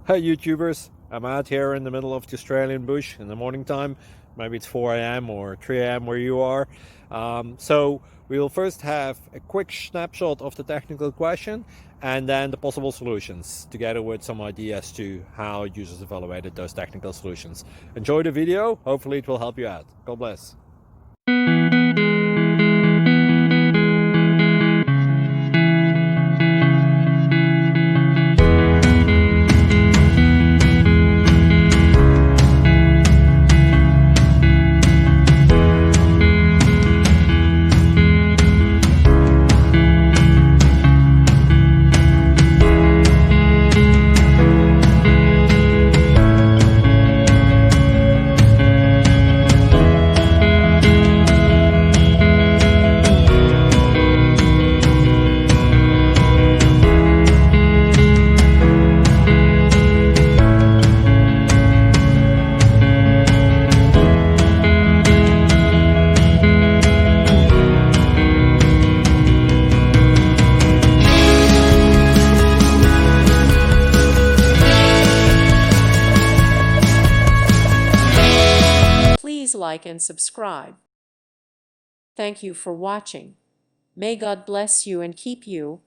Hey YouTubers, I'm out here in the middle of the Australian bush in the morning time. Maybe it's 4 a.m. or 3 a.m. where you are. So we will first have a quick snapshot of the technical question and then the possible solutions, together with some ideas to how users evaluated those technical solutions. Enjoy the video, hopefully it will help you out. God bless. Please like and subscribe. Thank you for watching. May God bless you and keep you.